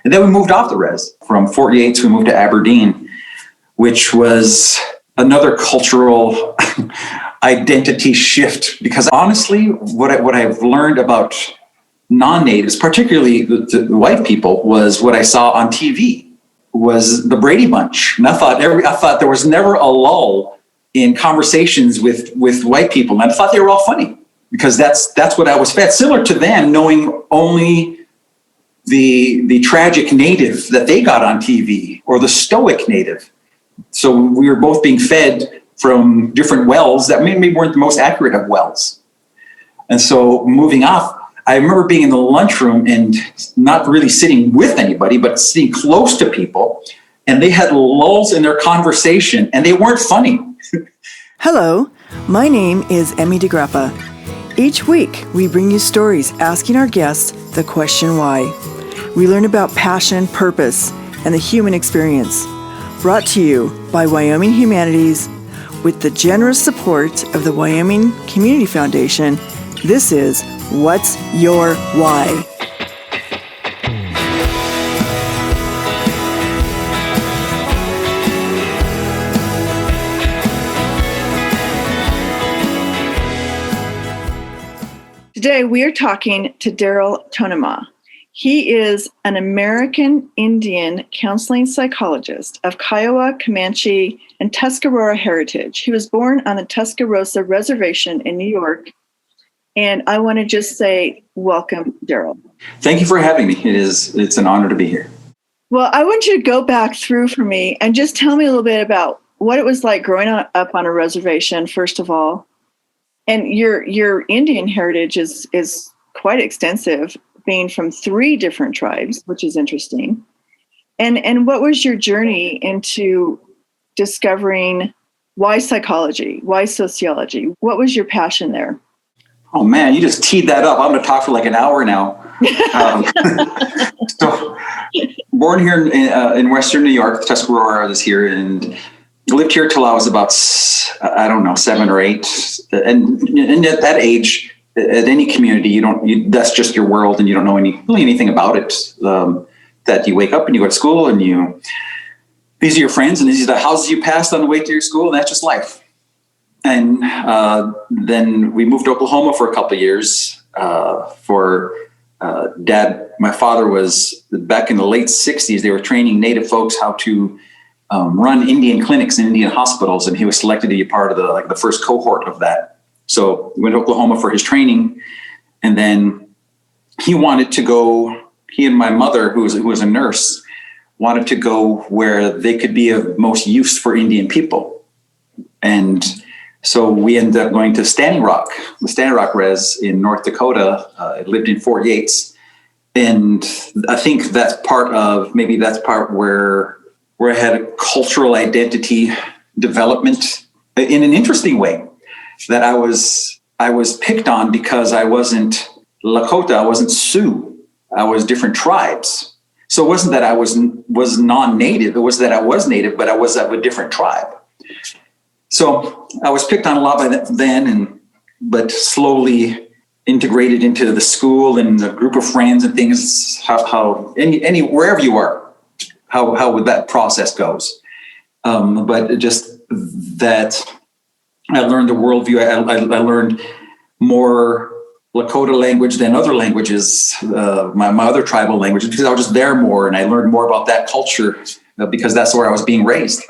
And then we moved off the res. From Fort Yates, we moved to Aberdeen, which was another cultural identity shift. Because honestly, what I've learned about non-natives, particularly the white people, was what I saw on TV, was the Brady Bunch. And I thought there was never a lull in conversations with white people. And I thought they were all funny, because that's what I was fed. Similar to them, knowing only the tragic native that they got on TV, or the stoic native. So we were both being fed from different wells that maybe weren't the most accurate of wells. And so moving off, I remember being in the lunchroom and not really sitting with anybody, but sitting close to people, and they had lulls in their conversation, and they weren't funny. Hello, my name is Emmy DeGrappa. Each week, we bring you stories asking our guests the question why. We learn about passion, purpose, and the human experience. Brought to you by Wyoming Humanities with the generous support of the Wyoming Community Foundation. This is What's Your Why? Today, we are talking to Darryl Tonemah. He is an American Indian counseling psychologist of Kiowa, Comanche, and Tuscarora heritage. He was born on the Tuscaloosa Reservation in New York. And I want to just say, welcome, Darryl. Thank you for having me. It's an honor to be here. Well, I want you to go back through for me and just tell me a little bit about what it was like growing up on a reservation, first of all. And your Indian heritage is quite extensive, being from 3 different tribes, which is interesting. And what was your journey into discovering why psychology, why sociology? What was your passion there? Oh man, you just teed that up. I'm going to talk for like an hour now. So, born here in Western New York, Tuscarora is here, and lived here till I was about, 7 or 8. And at that age, at any community, that's just your world, and you don't know really anything about it. That you wake up and you go to school, and these are your friends, and these are the houses you passed on the way to your school, and that's just life. And then we moved to Oklahoma for a couple of years. For Dad, my father was, back in the late 60s, they were training Native folks how to run Indian clinics in Indian hospitals, and he was selected to be a part of the first cohort of that. So we went to Oklahoma for his training, and then he wanted to go. He and my mother, who was a nurse, wanted to go where they could be of most use for Indian people, and so we ended up going to Standing Rock, the Standing Rock Res in North Dakota. I lived in Fort Yates, and I think that's part where I had a cultural identity development in an interesting way. That I was picked on because I wasn't Lakota, I wasn't Sioux, I was different tribes. So it wasn't that I was non-native, it was that I was native, but I was of a different tribe. So I was picked on a lot by then, but slowly integrated into the school and a group of friends and things. How wherever you are, how that process goes. But just that. I learned the worldview. I learned more Lakota language than other languages, my other tribal languages, because I was just there more, and I learned more about that culture because that's where I was being raised,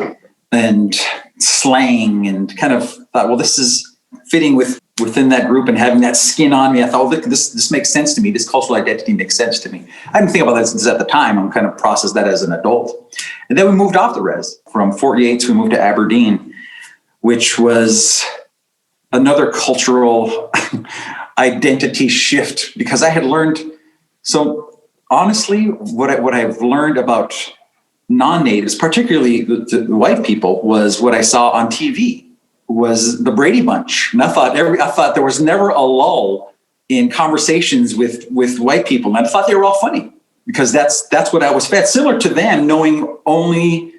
and slang, and kind of thought, well, this is fitting within that group and having that skin on me. I thought, well, this makes sense to me. This cultural identity makes sense to me. I didn't think about that at the time. I'm kind of processed that as an adult. And then we moved off the res. From Fort Yates, we moved to Aberdeen, which was another cultural identity shift, because I had learned. So honestly, what I've learned about non-natives, particularly the white people, was what I saw on TV, was the Brady Bunch. And I thought there was never a lull in conversations with white people. And I thought they were all funny, because that's what I was fed. Similar to them, knowing only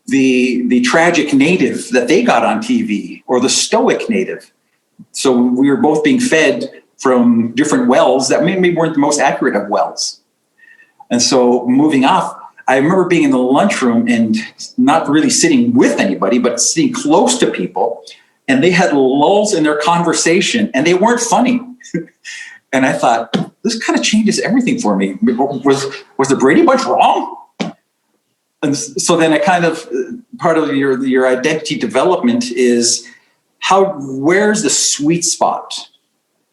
the tragic native that they got on TV, or the stoic native. So we were both being fed from different wells that maybe weren't the most accurate of wells. And so moving off, I remember being in the lunchroom and not really sitting with anybody, but sitting close to people. And they had lulls in their conversation and they weren't funny. And I thought, this kind of changes everything for me. Was the Brady Bunch wrong? And so then I kind of, part of your identity development is where's the sweet spot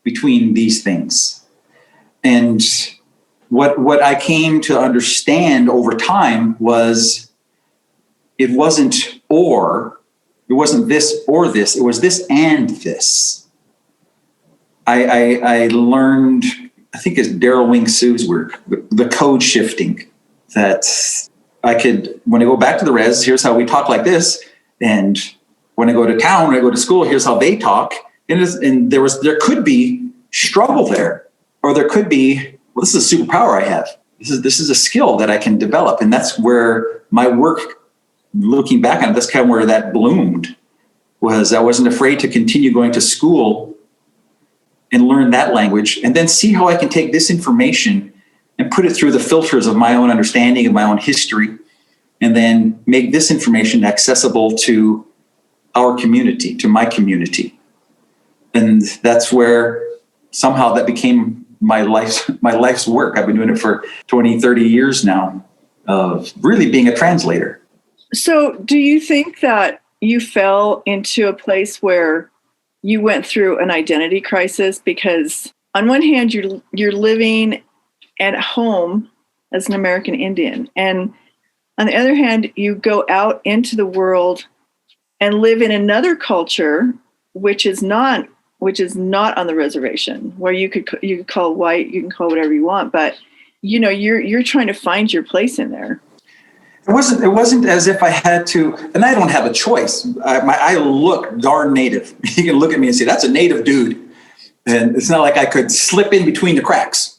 between these things? And what I came to understand over time was it wasn't this or this, it was this and this. I learned, I think it's Darryl Tonemah's work, the code shifting, that I could, when I go back to the res, here's how we talk like this. And when I go to town, when I go to school, here's how they talk. And there could be struggle there, or there could be, well, this is a superpower I have. This is a skill that I can develop. And that's where my work, looking back on it, that's kind of where that bloomed, was I wasn't afraid to continue going to school and learn that language, and then see how I can take this information and put it through the filters of my own understanding of my own history, and then make this information accessible to our community, to my community. And that's where somehow that became my life's work. I've been doing it for 20, 30 years now, of really being a translator. So do you think that you fell into a place where you went through an identity crisis? Because on one hand, you're living at home as an American Indian, and on the other hand, you go out into the world and live in another culture, which is not on the reservation, where you could call white, you can call whatever you want, but you're trying to find your place in there. It wasn't as if I had to, and I don't have a choice. I look darn native. You can look at me and say, that's a native dude. And it's not like I could slip in between the cracks.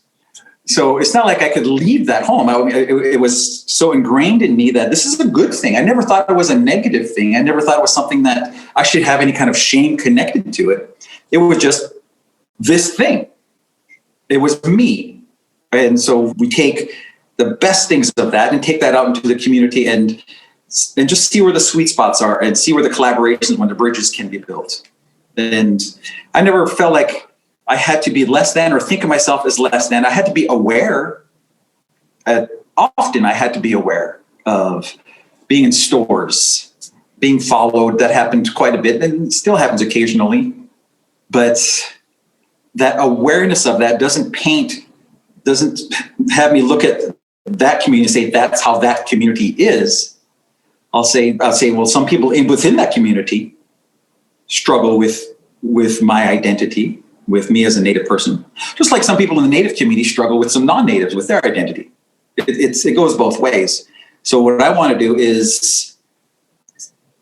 So it's not like I could leave that home. It was so ingrained in me that this is a good thing. I never thought it was a negative thing. I never thought it was something that I should have any kind of shame connected to it. It was just this thing. It was me. And so we take the best things of that and take that out into the community and just see where the sweet spots are and see where the collaborations, when the bridges can be built. And I never felt like I had to be less than or think of myself as less than. I had to be aware. Often I had to be aware of being in stores, being followed. That happened quite a bit and still happens occasionally. But that awareness of that doesn't have me look at that community and say, that's how that community is. I'll say, well, some people within that community struggle with my identity, with me as a Native person, just like some people in the Native community struggle with some non-Natives with their identity. It goes both ways. So what I want to do is,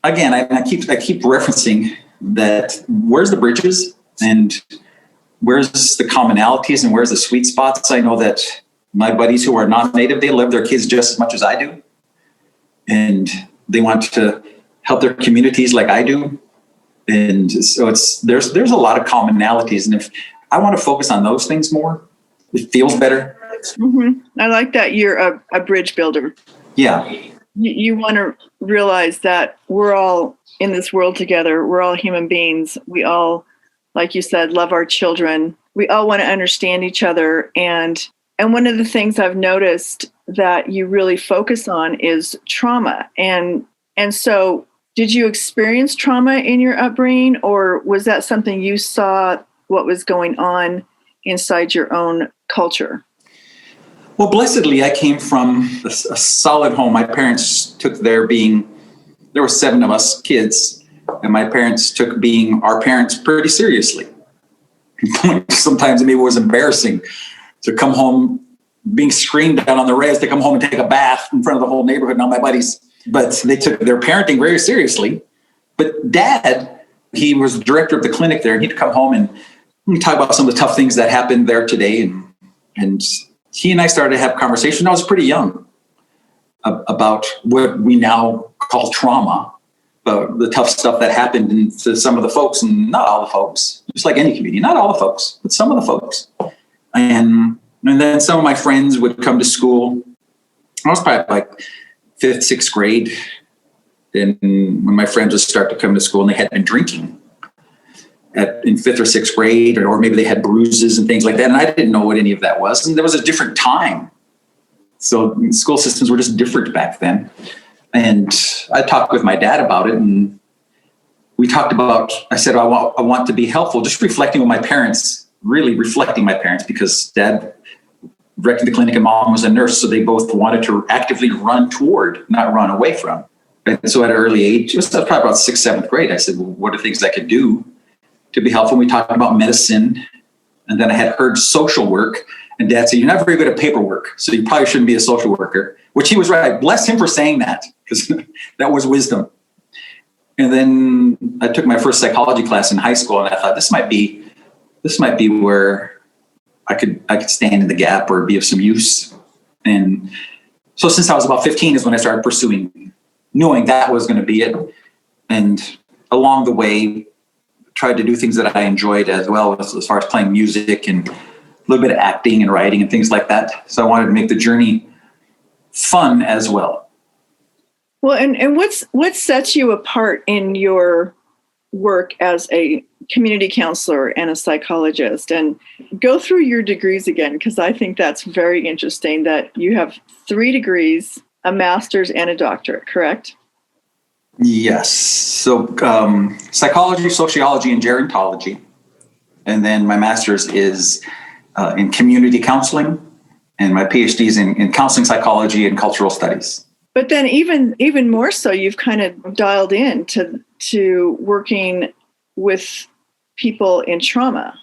again, I keep referencing that. Where's the bridges and where's the commonalities and where's the sweet spots? I know that my buddies who are non-Native, they love their kids just as much as I do, and they want to help their communities like I do. And so there's a lot of commonalities, and if I want to focus on those things more, it feels better. Mm-hmm. I like that you're a bridge builder. Yeah. You want to realize that we're all in this world together. We're all human beings. We all, like you said, love our children. We all want to understand each other. And one of the things I've noticed that you really focus on is trauma. And so did you experience trauma in your upbringing, or was that something you saw what was going on inside your own culture? Well, blessedly, I came from a solid home. My parents took there were 7 of us kids, and my parents took being our parents pretty seriously. Sometimes maybe it was embarrassing to come home being screamed at on the res, to come home and take a bath in front of the whole neighborhood and all my buddies. But they took their parenting very seriously. But Dad, he was director of the clinic there, and he'd come home and talk about some of the tough things that happened there today. And he and I started to have a conversation. I was pretty young about what we now call trauma, the tough stuff that happened to some of the folks, and not all the folks, just like any community, not all the folks, but some of the folks. And then some of my friends would come to school I was probably like fifth, sixth grade. And when my friends would start to come to school and they had been drinking in fifth or sixth grade, or maybe they had bruises and things like that. And I didn't know what any of that was. And there was a different time. So school systems were just different back then. And I talked with my dad about it, and we talked about, I said, I want to be helpful, just reflecting on my parents, really reflecting my parents, because dad wrecked the clinic and mom was a nurse. So they both wanted to actively run toward, not run away from. And so at an early age, it was probably about sixth, seventh grade, I said, well, what are things I could do to be helpful? We talked about medicine. And then I had heard social work. And dad said, you're not very good at paperwork, so you probably shouldn't be a social worker, which he was right. Bless him for saying that, because that was wisdom. And then I took my first psychology class in high school, and I thought this might be where I could stand in the gap or be of some use. And so since I was about 15 is when I started pursuing, knowing that was going to be it. And along the way, tried to do things that I enjoyed as well, as far as playing music and a little bit of acting and writing and things like that. So I wanted to make the journey fun as well. Well, and what sets you apart in your work as a community counselor and a psychologist? And go through your degrees again, because I think that's very interesting that you have 3 degrees, a master's and a doctorate, correct? Yes. So psychology, sociology, and gerontology. And then my master's is in community counseling, and my PhD is in counseling psychology and cultural studies. But then even more so, you've kind of dialed in to working with people in trauma.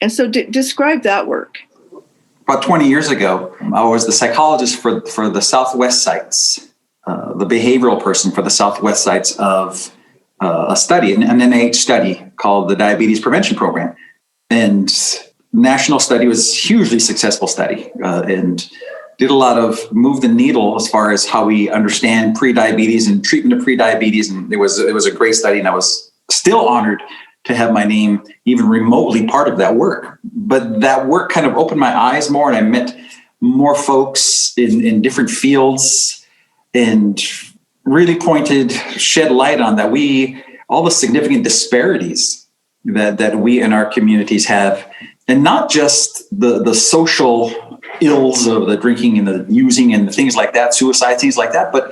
And so describe that work. About 20 years ago, I was the psychologist for the Southwest sites, the behavioral person for the Southwest sites of a study, an NIH study called the Diabetes Prevention Program. And national study was a hugely successful study, and did a lot of move the needle as far as how we understand prediabetes and treatment of prediabetes. And it was a great study, and I was still honored to have my name even remotely part of that work. But that work kind of opened my eyes more, and I met more folks in different fields, and really shed light on all the significant disparities that we in our communities have, and not just the social ills of the drinking and the using and the things like that, suicide, things like that, but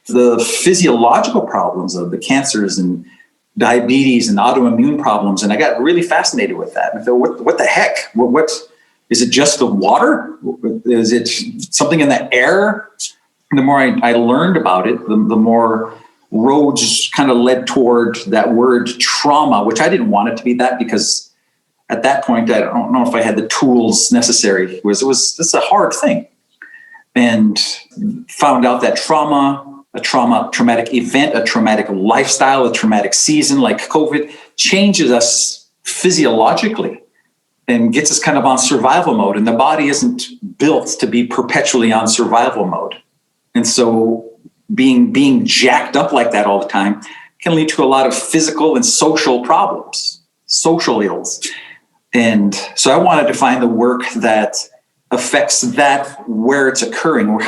the physiological problems of the cancers and diabetes and autoimmune problems. And I got really fascinated with that. I thought, what the heck? What is it? Just the water? Is it something in the air? And the more I learned about it, the more roads kind of led toward that word trauma, which I didn't want it to be that, because at that point, I don't know if I had the tools necessary. It's a hard thing. And found out that trauma, traumatic event, a traumatic lifestyle, a traumatic season like COVID changes us physiologically and gets us kind of on survival mode. And the body isn't built to be perpetually on survival mode. And so being jacked up like that all the time can lead to a lot of physical and social problems, social ills. And so I wanted to find the work that affects that where it's occurring, or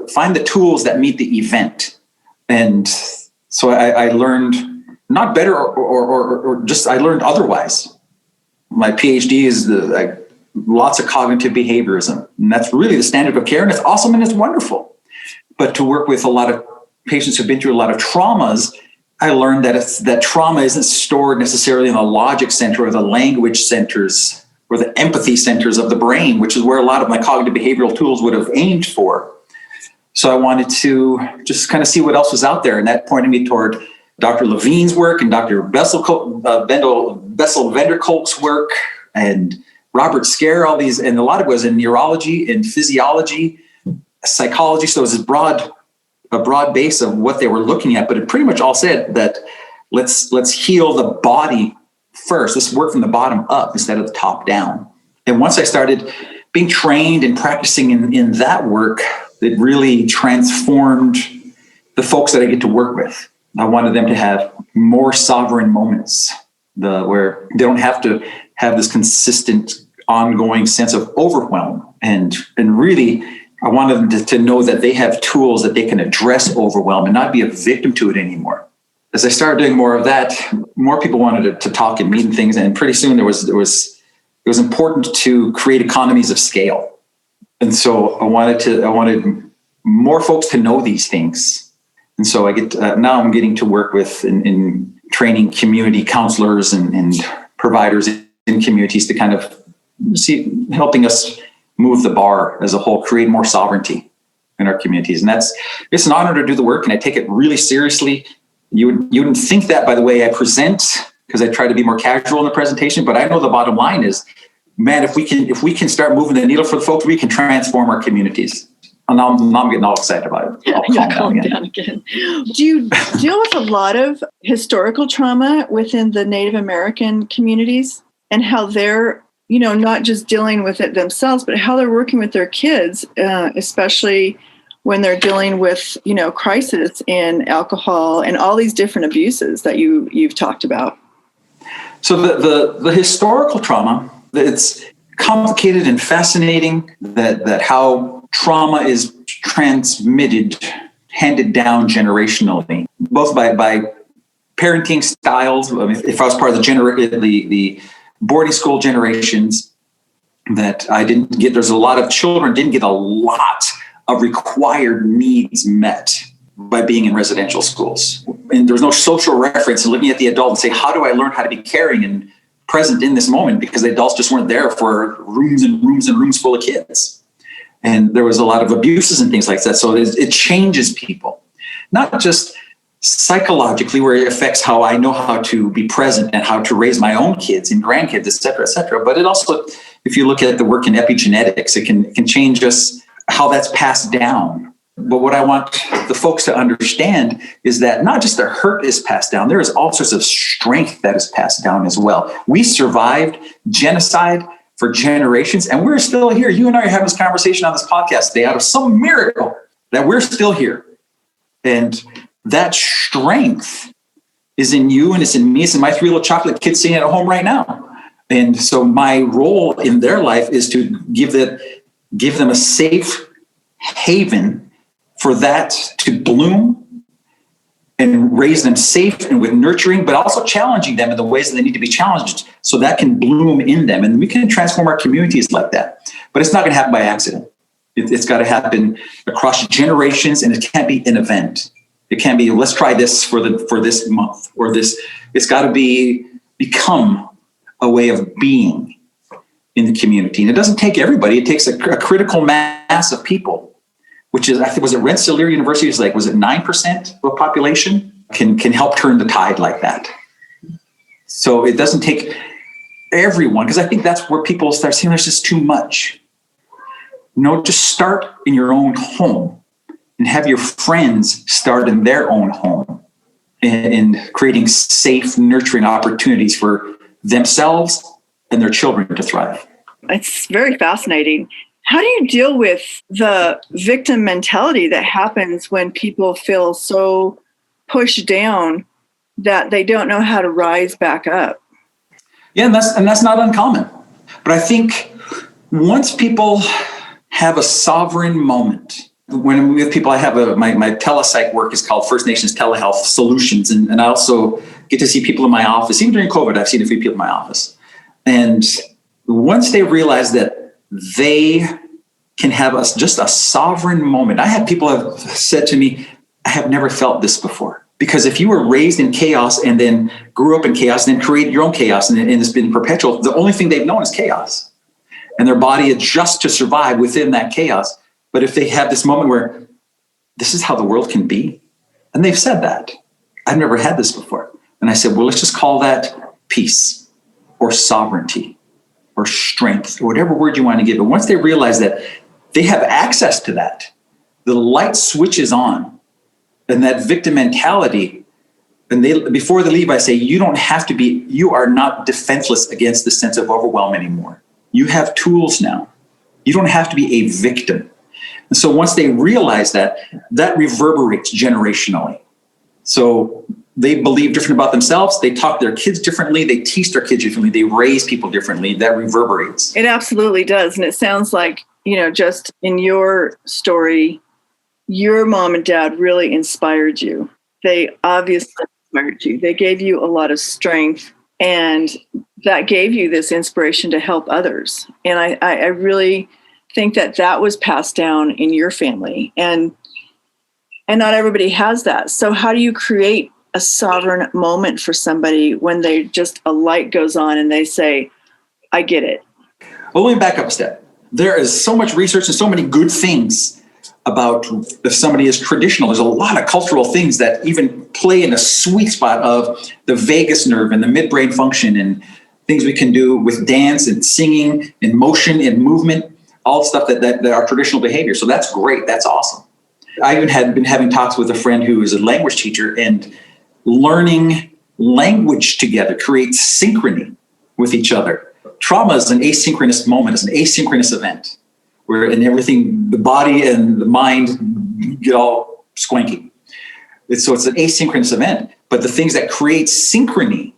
find the tools that meet the event. And so I learned not better or just I learned otherwise. My PhD is lots of cognitive behaviorism. And that's really the standard of care. And it's awesome and it's wonderful. But to work with a lot of patients who've been through a lot of traumas, I learned that trauma isn't stored necessarily in the logic center or the language centers or the empathy centers of the brain, which is where a lot of my cognitive behavioral tools would have aimed for. So I wanted to just kind of see what else was out there. And that pointed me toward Dr. Levine's work and Dr. Bessel Venderkolk's work and Robert Scare, all these, and a lot of it was in neurology and physiology, psychology. So it was a broad base of what they were looking at, but it pretty much all said that let's heal the body first. Let's work from the bottom up instead of the top down. And once I started being trained and practicing in that work, it really transformed the folks that I get to work with. I wanted them to have more sovereign moments where they don't have to have this consistent, ongoing sense of overwhelm and really I wanted them to know that they have tools that they can address overwhelm and not be a victim to it anymore. As I started doing more of that, more people wanted to talk and meet and things. And pretty soon it was important to create economies of scale. And so I wanted more folks to know these things. And so now I'm getting to work with in training community counselors and providers in communities to kind of helping us move the bar as a whole, create more sovereignty in our communities. And it's an honor to do the work, and I take it really seriously. You wouldn't think that by the way I present, because I try to be more casual in the presentation, but I know the bottom line is, man, if we can start moving the needle for the folks, we can transform our communities. And now I'm getting all excited about it. Calm down again. Do you deal with a lot of historical trauma within the Native American communities, and how they're, not just dealing with it themselves, but how they're working with their kids, especially when they're dealing with, crisis in alcohol and all these different abuses that you've talked about? So the historical trauma, it's complicated and fascinating that how trauma is transmitted, handed down generationally, both by parenting styles. I mean, if I was part of the boarding school generations that I didn't get, there's a lot of children didn't get a lot of required needs met by being in residential schools. And there was no social reference and looking at the adult and say, how do I learn how to be caring and present in this moment? Because the adults just weren't there for rooms and rooms and rooms full of kids. And there was a lot of abuses and things like that. So it changes people, not just psychologically, where it affects how I know how to be present and how to raise my own kids and grandkids, et cetera, but it also, if you look at the work in epigenetics, it can change us, how that's passed down. But what I want the folks to understand is that not just the hurt is passed down, there is all sorts of strength that is passed down as well. We survived genocide for generations, and we're still here. You and I are having this conversation on this podcast today out of some miracle that we're still here. And that strength is in you, and it's in me. It's in my 3 little chocolate kids sitting at home right now. And so my role in their life is to give them a safe haven for that to bloom and raise them safe and with nurturing, but also challenging them in the ways that they need to be challenged so that can bloom in them. And we can transform our communities like that. But it's not going to happen by accident. It's got to happen across generations, and it can't be an event. It can't be, let's try this for this month or this. It's got to become a way of being in the community. And it doesn't take everybody. It takes a critical mass of people, which is, I think, was it Rensselaer University? Was it 9% of the population can help turn the tide like that? So it doesn't take everyone, because I think that's where people start saying there's just too much. No, just start in your own home and have your friends start in their own home and creating safe, nurturing opportunities for themselves and their children to thrive. It's very fascinating. How do you deal with the victim mentality that happens when people feel so pushed down that they don't know how to rise back up? Yeah, and that's not uncommon. But I think once people have a sovereign moment, when I'm with people, I have my telepsych work is called First Nations Telehealth Solutions. And I also get to see people in my office. Even during COVID, I've seen a few people in my office. And once they realize that they can have just a sovereign moment. I had people have said to me, I have never felt this before. Because if you were raised in chaos and then grew up in chaos and then created your own chaos and it's been perpetual, the only thing they've known is chaos. And their body adjusts to survive within that chaos. But if they have this moment where this is how the world can be, and they've said that, I've never had this before. And I said, well, let's just call that peace or sovereignty or strength or whatever word you want to give it. Once they realize that they have access to that, the light switches on, and that victim mentality, and before they leave, I say, you are not defenseless against the sense of overwhelm anymore. You have tools now. You don't have to be a victim. And so once they realize that reverberates generationally. So they believe different about themselves. They talk to their kids differently. They teach their kids differently. They raise people differently. That reverberates. It absolutely does. And it sounds like just in your story, your mom and dad really inspired you. They obviously inspired you. They gave you a lot of strength, and that gave you this inspiration to help others. And I really think that was passed down in your family, and not everybody has that. So how do you create a sovereign moment for somebody when they just a light goes on and they say, I get it? Well, let me back up a step. There is so much research and so many good things about if somebody is traditional. There's a lot of cultural things that even play in a sweet spot of the vagus nerve and the midbrain function, and things we can do with dance and singing and motion and movement, all stuff that are traditional behavior. So that's great. That's awesome. I even had been having talks with a friend who is a language teacher, and learning language together creates synchrony with each other. Trauma is an asynchronous moment. It's an asynchronous event where in everything, the body and the mind get all swanky. So it's an asynchronous event, but the things that create synchrony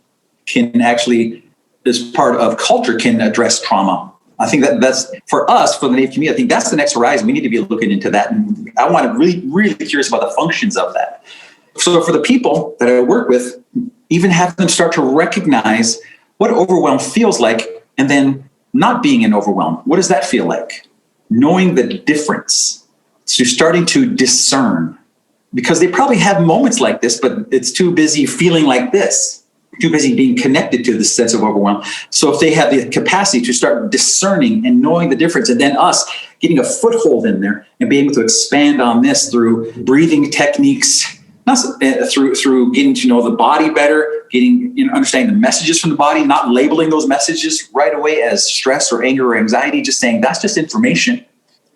can actually, as part of culture, can address trauma. I think that's for us, for the Native community. I think that's the next horizon. We need to be looking into that. And I want to really, really curious about the functions of that. So for the people that I work with, even have them start to recognize what overwhelm feels like, and then not being in overwhelm. What does that feel like? Knowing the difference. So starting to discern, because they probably have moments like this, but it's too busy feeling like this. Too busy being connected to this sense of overwhelm. So if they have the capacity to start discerning and knowing the difference, and then us getting a foothold in there and being able to expand on this through breathing techniques, through getting to know the body better, understanding the messages from the body, not labeling those messages right away as stress or anger or anxiety, just saying that's just information,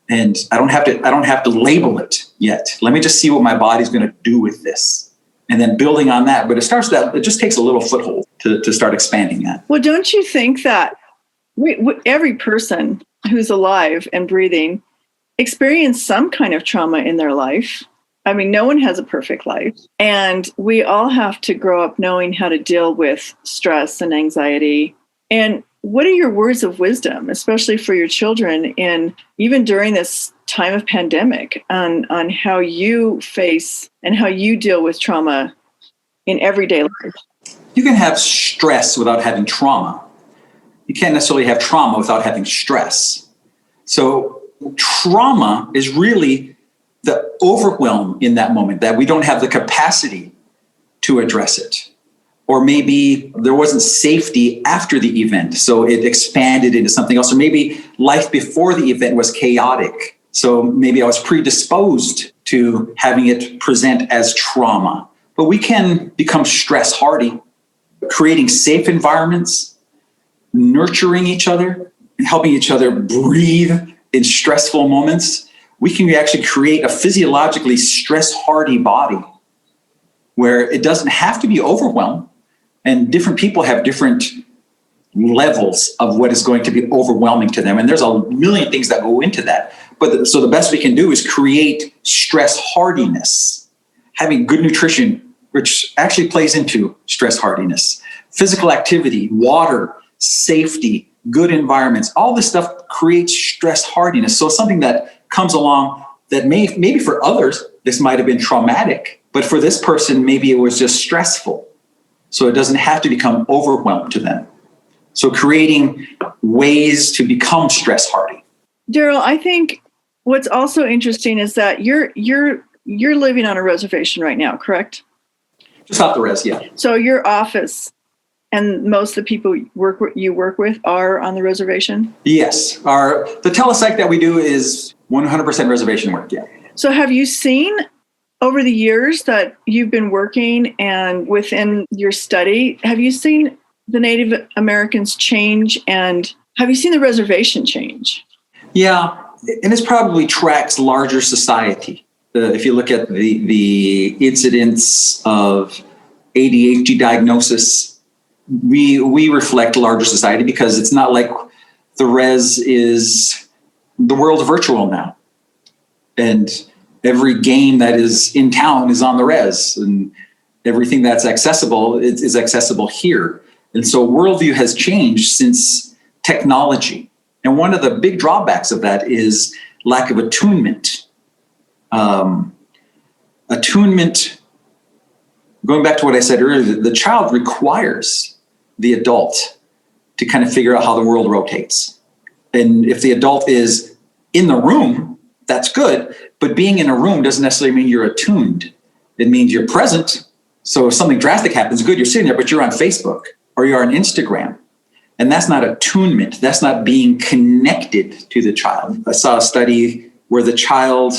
and I don't have to label it yet. Let me just see what my body's going to do with this. And then building on that. But it just takes a little foothold to start expanding that. Well, don't you think that every person who's alive and breathing experienced some kind of trauma in their life? I mean, no one has a perfect life. And we all have to grow up knowing how to deal with stress and anxiety. And what are your words of wisdom, especially for your children, even during this time of pandemic, on how you face and how you deal with trauma in everyday life? You can have stress without having trauma. You can't necessarily have trauma without having stress. So trauma is really the overwhelm in that moment, that we don't have the capacity to address it. Or maybe there wasn't safety after the event, so it expanded into something else. Or maybe life before the event was chaotic, so maybe I was predisposed to having it present as trauma. But we can become stress hardy, creating safe environments, nurturing each other, and helping each other breathe in stressful moments. We can actually create a physiologically stress hardy body where it doesn't have to be overwhelmed. And different people have different levels of what is going to be overwhelming to them. And there's a million things that go into that. But so the best we can do is create stress hardiness, having good nutrition, which actually plays into stress hardiness, physical activity, water, safety, good environments, all this stuff creates stress hardiness. So something that comes along that maybe for others, this might have been traumatic, but for this person, maybe it was just stressful. So it doesn't have to become overwhelmed to them. So creating ways to become stress hardy. Darryl, I think what's also interesting is that you're living on a reservation right now, correct? Just off the res, yeah. So your office and most of the people you work with are on the reservation? Yes. The telepsych that we do is 100% reservation work, yeah. So have you seen over the years that you've been working and within your study, have you seen the Native Americans change, and have you seen the reservation change? Yeah, and this probably tracks larger society. If you look at the incidence of ADHD diagnosis, we reflect larger society, because it's not like the res is the world virtual now. And every game that is in town is on the res, and everything that's accessible is accessible here. And so worldview has changed since technology And one of the big drawbacks of that is lack of attunement. Attunement, going back to what I said earlier, the child requires the adult to kind of figure out how the world rotates. And if the adult is in the room, that's good. But being in a room doesn't necessarily mean you're attuned. It means you're present. So if something drastic happens, good, you're sitting there, but you're on Facebook or you're on Instagram. And that's not attunement. That's not being connected to the child. I saw a study where the child,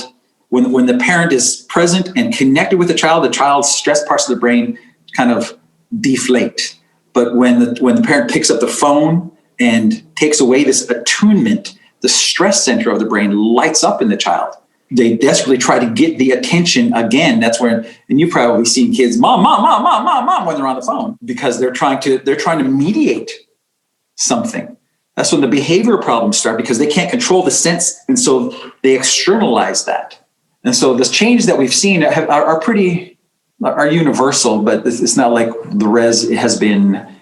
when the parent is present and connected with the child's stress parts of the brain kind of deflate. But when the parent picks up the phone and takes away this attunement, the stress center of the brain lights up in the child. They desperately try to get the attention again. That's where, and you've probably seen kids, mom, when they're on the phone, because they're trying to mediate something. That's when the behavioral problems start, because they can't control the sense. And so they externalize that. And so the changes that we've seen are universal, but it's not like the res has been.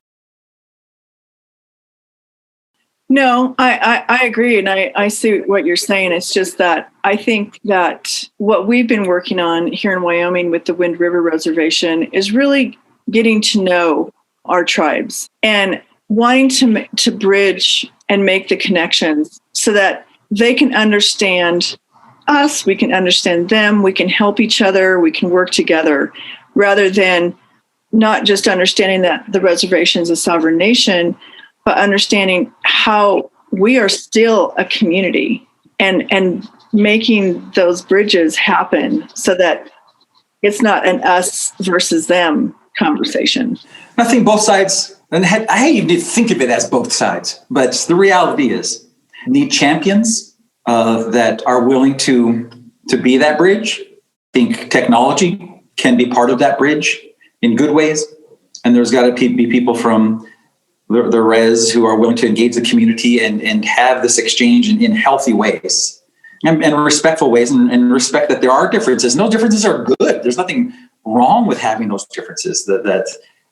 No, I agree. And I see what you're saying. It's just that I think that what we've been working on here in Wyoming with the Wind River Reservation is really getting to know our tribes and wanting to bridge and make the connections so that they can understand us, we can understand them, we can help each other, we can work together, rather than not just understanding that the reservation is a sovereign nation, but understanding how we are still a community and making those bridges happen so that it's not an us versus them conversation. I think both sides, and I hate even to think of it as both sides, but the reality is need champions that are willing to be that bridge. I think technology can be part of that bridge in good ways. And there's got to be people from the res who are willing to engage the community and have this exchange in healthy ways and respectful ways, and respect that there are differences. And those differences are good. There's nothing wrong with having those differences. That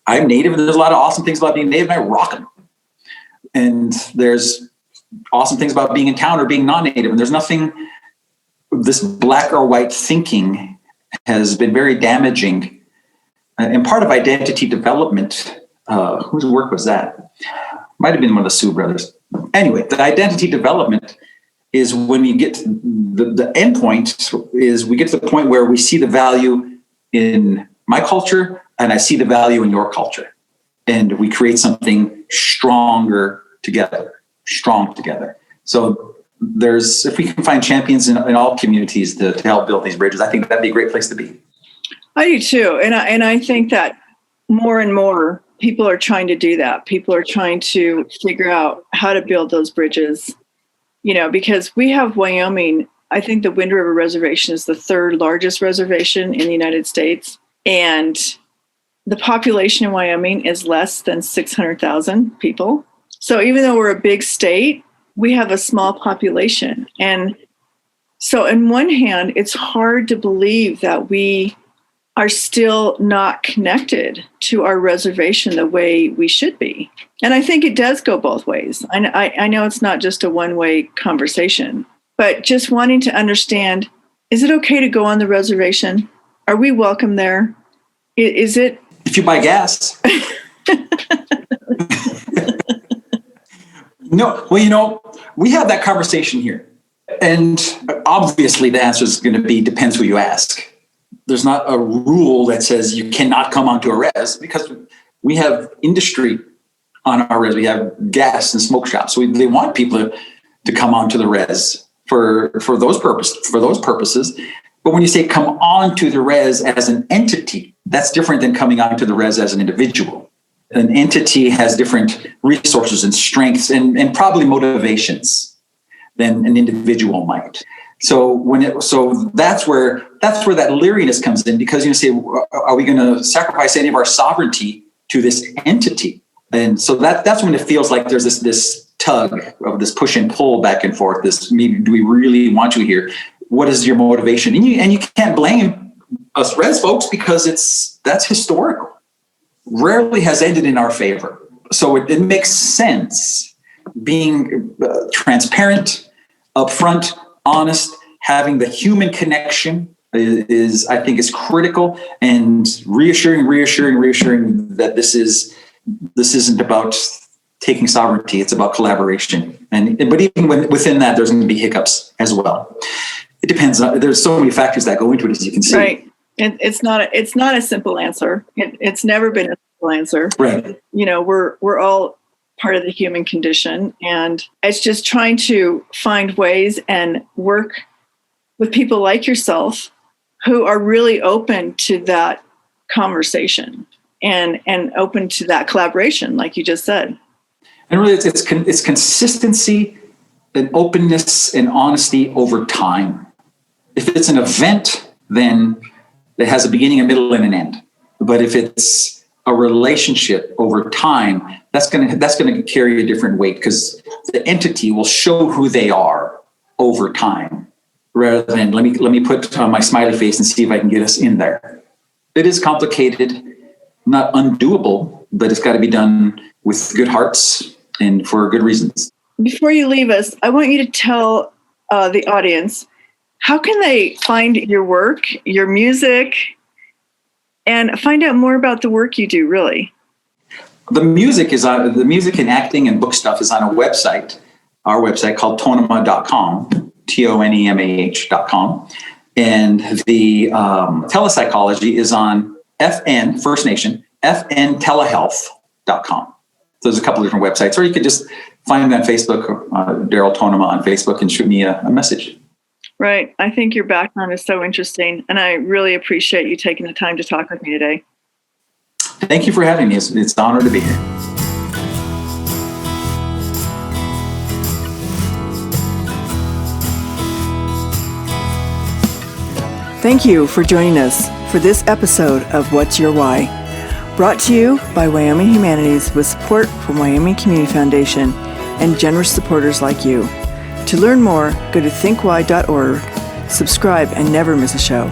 I'm Native, and there's a lot of awesome things about being Native, and I rock them. And there's awesome things about being in town or being non-Native. And there's nothing, this black or white thinking has been very damaging. And part of identity development, whose work was that? Might have been one of the Sioux brothers. Anyway, the identity development is when we get to the end point is we get to the point where we see the value in my culture and I see the value in your culture. And we create something stronger together, strong together. So if we can find champions in all communities to help build these bridges, I think that'd be a great place to be. I do too. And I think that more and more people are trying to do that. People are trying to figure out how to build those bridges, because we have Wyoming. I think the Wind River Reservation is the third largest reservation in the United States. And the population in Wyoming is less than 600,000 people. So even though we're a big state, we have a small population. And so on one hand, it's hard to believe that we are still not connected to our reservation the way we should be. And I think it does go both ways. I know it's not just a one-way conversation, but just wanting to understand, is it okay to go on the reservation? Are we welcome there? Is it? If you buy gas. No, well, we have that conversation here. And obviously the answer is going to be, depends who you ask. There's not a rule that says you cannot come onto a res, because we have industry on our res. We have gas and smoke shops. So they want people to come onto the res for those purposes. But when you say come onto the res as an entity, that's different than coming onto the res as an individual. An entity has different resources and strengths and probably motivations than an individual might. So that's where that leeriness comes in, because you say, are we going to sacrifice any of our sovereignty to this entity? And so that's when it feels like there's this tug of this push and pull back and forth. Do we really want you here? What is your motivation? And you can't blame us res folks, because that's historical. Rarely has ended in our favor. So it makes sense being transparent, upfront, honest, having the human connection is I think is critical, and reassuring that this isn't about taking sovereignty. It's about collaboration. But even within that, there's going to be hiccups as well. It depends. There's so many factors that go into it, as you can see. Right. It's not a simple answer. It's never been a simple answer. Right. We're all part of the human condition, and it's just trying to find ways and work with people like yourself who are really open to that conversation and open to that collaboration, like you just said. And really, it's consistency and openness and honesty over time. If it's an event, then it has a beginning, a middle, and an end. But if it's a relationship over time, that's going to carry a different weight, because the entity will show who they are over time, rather than let me put my smiley face and see if I can get us in there. It is complicated, not undoable, but it's got to be done with good hearts and for good reasons. Before you leave us, I want you to tell the audience, how can they find your work, your music, and find out more about the work you do, really? The music and acting and book stuff is on our website called tonemah.com, TONEMAH.com. And the telepsychology is on FN, First Nation, FNtelehealth.com. So there's a couple of different websites, or you could just find me on Facebook, Darryl Tonemah on Facebook, and shoot me a message. Right. I think your background is so interesting, and I really appreciate you taking the time to talk with me today. Thank you for having me. It's an honor to be here. Thank you for joining us for this episode of What's Your Why? Brought to you by Wyoming Humanities with support from Wyoming Community Foundation and generous supporters like you. To learn more, go to thinkwhy.org, subscribe, and never miss a show.